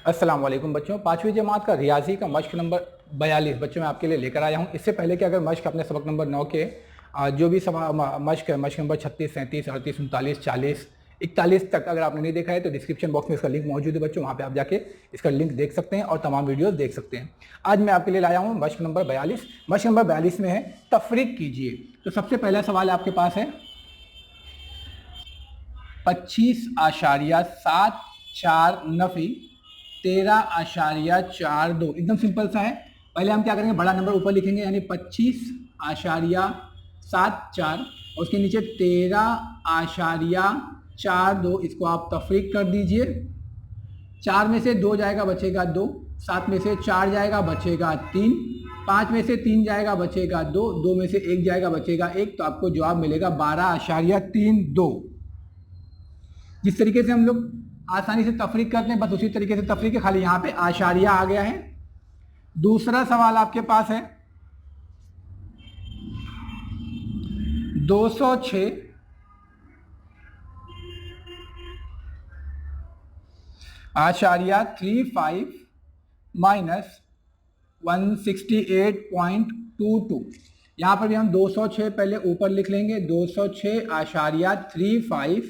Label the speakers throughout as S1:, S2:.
S1: अस्सलाम वालेकुम बच्चों, पाँचवीं जमात का रियाजी का मश्क नंबर 42 बच्चों मैं आपके लिए लेकर आया हूँ। इससे पहले कि अगर मश्क अपने सबक नंबर 9 के जो भी मश्क है, मश्क नंबर 36, 37, 38, 39, 40, 41 तक अगर आपने नहीं देखा है तो डिस्क्रिप्शन बॉक्स में इसका लिंक मौजूद है बच्चों, वहाँ पे आप जाके इसका लिंक देख सकते हैं और तमाम वीडियोस देख सकते हैं। आज मैं आपके लिए लाया हूँ मश्क नंबर 42। मश्क नंबर 42 में है तफरीक कीजिए। तो सबसे पहला सवाल आपके पास है 25.74 नफी 13.42। एकदम सिंपल सा है। पहले हम क्या करेंगे, बड़ा नंबर ऊपर लिखेंगे यानी 25.74 और उसके नीचे 13.42। इसको आप तफरीक कर दीजिए। 4 में से 2 जाएगा बचेगा 2, 7 में से 4 जाएगा बचेगा 3, 5 में से 3 जाएगा बचेगा 2, 2 में से 1 जाएगा बचेगा 1। तो आपको जवाब मिलेगा 12.32। जिस तरीके से हम लोग आसानी से तफरीक करते हैं बस उसी तरीके से तफरीक है, खाली यहाँ पे आशारिया आ गया है। दूसरा सवाल आपके पास है 206.35 माइनस 168.22। यहाँ पर भी हम 206 पहले ऊपर लिख लेंगे, 206.35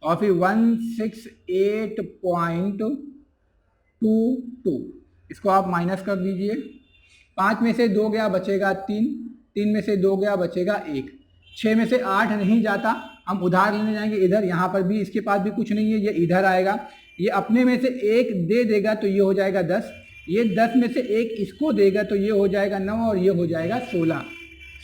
S1: और फिर 168.22। इसको आप माइनस कर दीजिए। 5 में से 2 गया बचेगा 3, 3 में से 2 गया बचेगा 1, 6 में से 8 नहीं जाता, हम उधार लेने जाएंगे इधर। यहाँ पर भी इसके पास भी कुछ नहीं है, ये इधर आएगा, ये अपने में से 1 दे देगा तो ये हो जाएगा 10, ये 10 में से 1 इसको देगा तो ये हो जाएगा 9 और ये हो जाएगा 16।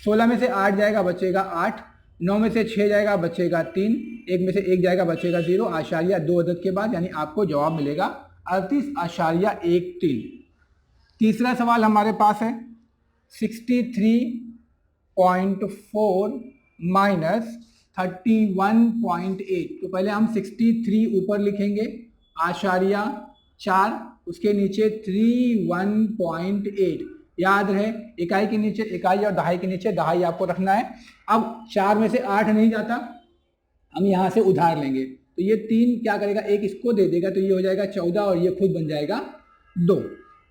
S1: 16 में से 8 जाएगा बचेगा 8, 9 में से 6 जाएगा बचेगा 3, 1 में से 1 जाएगा बचेगा 0। आशारिया 2 अदद के बाद यानी आपको जवाब मिलेगा 38.13। तीसरा सवाल हमारे पास है 63.4 माइनस 31.8। तो पहले हम 63 ऊपर लिखेंगे, आशारिया 4, उसके नीचे 31.8। याद रहे इकाई के नीचे इकाई और दहाई के नीचे दहाई आपको रखना है। अब 4 में से 8 नहीं जाता, हम यहाँ से उधार लेंगे तो ये 3 क्या करेगा, 1 इसको दे देगा तो ये हो जाएगा 14 और ये खुद बन जाएगा 2।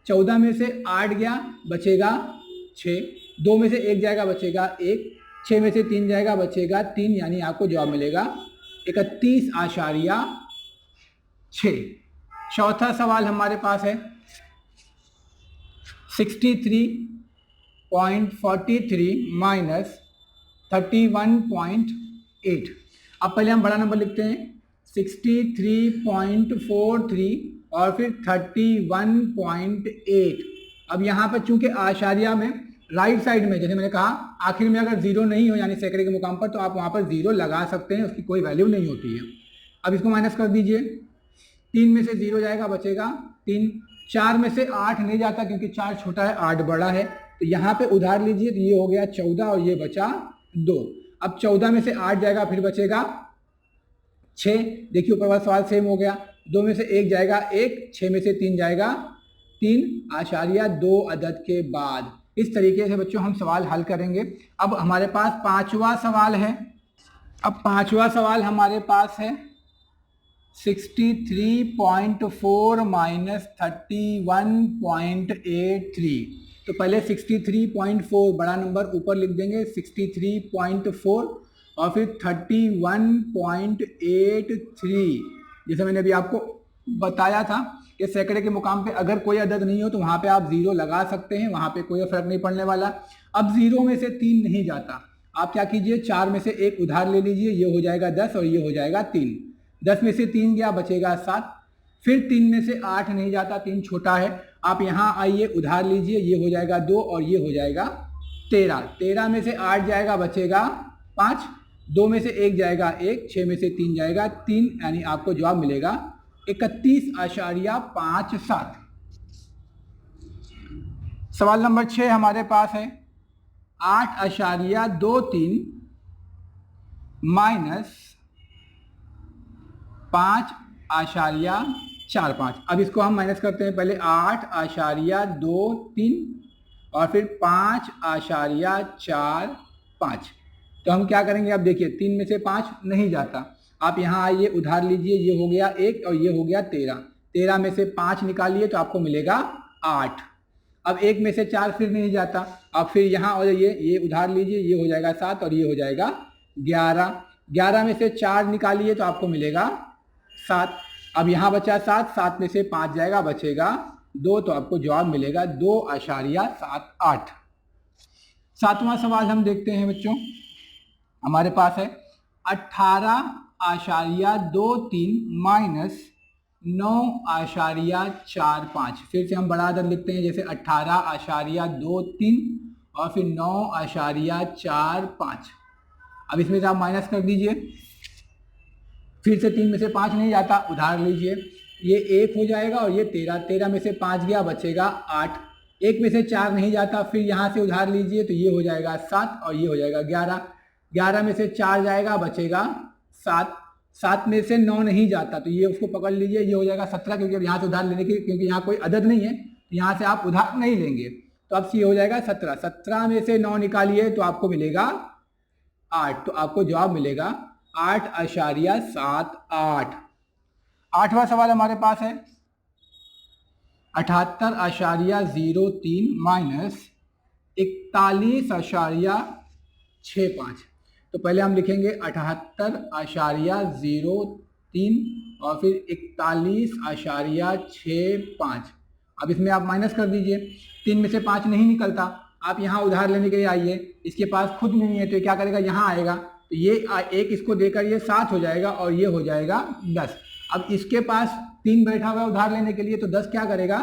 S1: 14 में से 8 गया बचेगा 6, 2 में से 1 जाएगा बचेगा 1, 6 में से 3 जाएगा बचेगा 3, यानी आपको जवाब मिलेगा 31.6। चौथा सवाल हमारे पास है 63.43 माइनस 31.8। अब पहले हम बड़ा नंबर लिखते हैं 63.43 और फिर 31.8। अब यहाँ पर चूंकि आशारिया में राइट साइड में जैसे मैंने कहा आखिर में अगर 0 नहीं हो यानी सैकड़े के मुकाम पर तो आप वहाँ पर 0 लगा सकते हैं, उसकी कोई वैल्यू नहीं होती है। अब इसको माइनस कर दीजिए, 3 में से 0 जाएगा बचेगा 3, 4 में से 8 नहीं जाता क्योंकि 4 छोटा है 8 बड़ा है, तो यहाँ पे उधार लीजिए तो ये हो गया 14 और ये बचा 2। अब 14 में से 8 जाएगा फिर बचेगा 6। देखिए ऊपर वाला सवाल सेम हो गया, 2 में से 1 जाएगा 1, 6 में से 3 जाएगा 3.2 अदद के बाद। इस तरीके से बच्चों हम सवाल हल करेंगे। अब हमारे पास पांचवा सवाल है। अब पांचवा सवाल हमारे पास है 63.4 माइनस 31.83। तो पहले 63.4 बड़ा नंबर ऊपर लिख देंगे, 63.4 और फिर 31.83। जैसे मैंने अभी आपको बताया था कि सैकड़े के मुकाम पे अगर कोई अदद नहीं हो तो वहाँ पे आप 0 लगा सकते हैं, वहाँ पे कोई फर्क नहीं पड़ने वाला। अब 0 में से 3 नहीं जाता, आप क्या कीजिए 4 में से 1 उधार ले लीजिए, ये हो जाएगा 10 और ये हो जाएगा 3। 10 में से 3 गया बचेगा 7, फिर 3 में से 8 नहीं जाता, 3 छोटा है, आप यहाँ आइए उधार लीजिए, ये हो जाएगा 2 और ये हो जाएगा 13। 13 में से 8 जाएगा बचेगा 5, 2 में से 1 जाएगा 1, 6 में से 3 जाएगा 3, यानी आपको जवाब मिलेगा 31.57। सवाल नंबर 6 हमारे पास है 8.23 माइनस 5.45। अब इसको हम माइनस करते हैं, पहले 8.23 और फिर 5.45। तो हम क्या करेंगे, अब देखिए 3 में से 5 नहीं जाता, आप यहाँ आइए उधार लीजिए, ये हो गया 1 और ये हो गया 13। 13 में से 5 निकालिए तो आपको मिलेगा 8। अब 1 में से 4 फिर नहीं जाता, अब फिर यहाँ हो जाइए, ये उधार लीजिए, ये हो जाएगा 7 और ये हो जाएगा 11। 11 में से 4 निकालिए तो आपको मिलेगा 7। अब यहाँ बचा 7, 7 में से 5 जाएगा, बचेगा 2, तो आपको जवाब मिलेगा 2.78। 7वां सवाल हम देखते हैं बच्चों, हमारे पास है 18.23 माइनस 9.45। फिर से हम बड़ा अदद लिखते हैं, जैसे 18.23 और फिर 9.45। अब इसमें से आप माइनस कर दीजिए, फिर से 3 में से 5 नहीं जाता, उधार लीजिए, ये 1 हो जाएगा और ये 13। 13 में से 5 गया, बचेगा 8। 1 में से 4 नहीं जाता, फिर यहाँ से उधार लीजिए तो ये हो जाएगा 7 और ये हो जाएगा 11। 11 में से 4 जाएगा, बचेगा 7। 7 में से 9 नहीं जाता तो ये उसको पकड़ लीजिए, ये हो जाएगा 17, क्योंकि अब यहाँ से उधार लेने की, क्योंकि यहाँ कोई अदद नहीं है तो यहाँ से आप उधार नहीं लेंगे, तो अब ये हो जाएगा 17। 17 में से 9 निकालिए तो आपको मिलेगा 8, तो आपको जवाब मिलेगा 8.78। 8वां सवाल हमारे पास है 78.03 माइनस 41.65। तो पहले हम लिखेंगे 78.03 और फिर 41.65। अब इसमें आप माइनस कर दीजिए, 3 में से 5 नहीं निकलता, आप यहाँ उधार लेने के लिए आइए, इसके पास खुद नहीं है तो ये क्या करेगा, यहाँ आएगा, तो ये 1 इसको देकर ये 7 हो जाएगा और ये हो जाएगा 10। अब इसके पास 3 बैठा हुआ है उधार लेने के लिए, तो 10 क्या करेगा,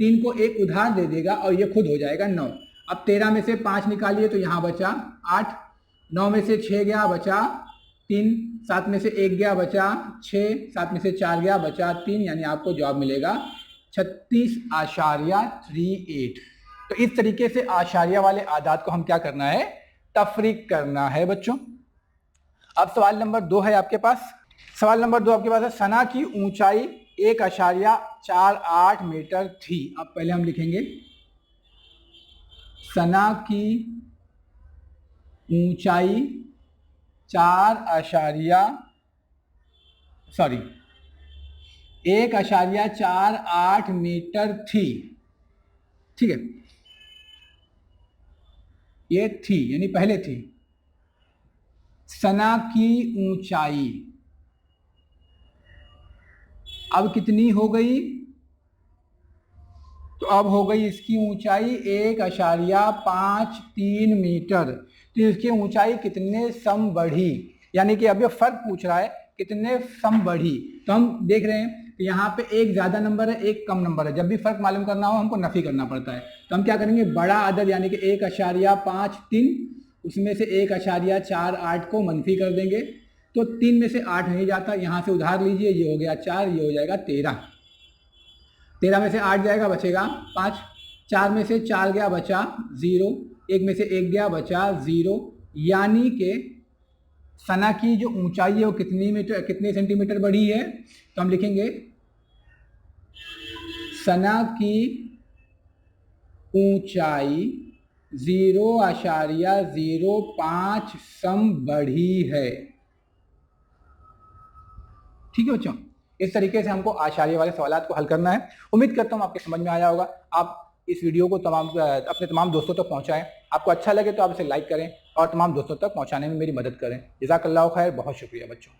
S1: 3 को 1 उधार दे देगा और ये खुद हो जाएगा 9। अब 13 में से 5 निकालिए तो यहाँ बचा 8। 9 में से 6 गया, बचा 3। 7 में से 1 गया, बचा 6। 7 में से 4 गया, बचा 3, यानी आपको जवाब मिलेगा 36.38। तो इस तरीके से आशारिया वाले आदाद को हम क्या करना है, तफरीक करना है बच्चों। अब सवाल नंबर 2 है आपके पास। सवाल नंबर 2 आपके पास है, सना की ऊंचाई 1.48 मीटर थी। अब पहले हम लिखेंगे सना की ऊंचाई 1.48 मीटर थी, ठीक है, ये थी यानी पहले थी। सना की ऊंचाई अब कितनी हो गई, तो अब हो गई इसकी ऊंचाई 1.53 मीटर। तो इसकी ऊंचाई कितने सम बढ़ी, यानी कि अब ये फर्क पूछ रहा है कितने सम बढ़ी। तो हम देख रहे हैं कि यहाँ पे एक ज़्यादा नंबर है, एक कम नंबर है। जब भी फर्क मालूम करना हो हमको नफी करना पड़ता है, तो हम क्या करेंगे, बड़ा अदद यानी कि 1.53, उसमें से 1.48 को मनफी कर देंगे, तो 3 में से 8 नहीं जाता, यहाँ से उधार लीजिए, ये हो गया 4, ये हो जाएगा 13। 13 में से 8 जाएगा, बचेगा 5। 4 में से 4 गया, बचा 0। 1 में से 1 गया, बचा 0। यानी कि सना की जो ऊंचाई है वो कितने सेंटीमीटर बढ़ी है, तो हम लिखेंगे सना की ऊंचाई 0.05 सम बढ़ी है। ठीक है बच्चों, इस तरीके से हमको आशारिया वाले सवालात को हल करना है। उम्मीद करता हूँ आपके समझ में आया होगा। आप इस वीडियो को अपने तमाम दोस्तों तक पहुँचाएं। आपको अच्छा लगे तो आप इसे लाइक करें और तमाम दोस्तों तक पहुँचाने में मेरी मदद करें। जज़ाकल्लाहु खैर, बहुत शुक्रिया बच्चों।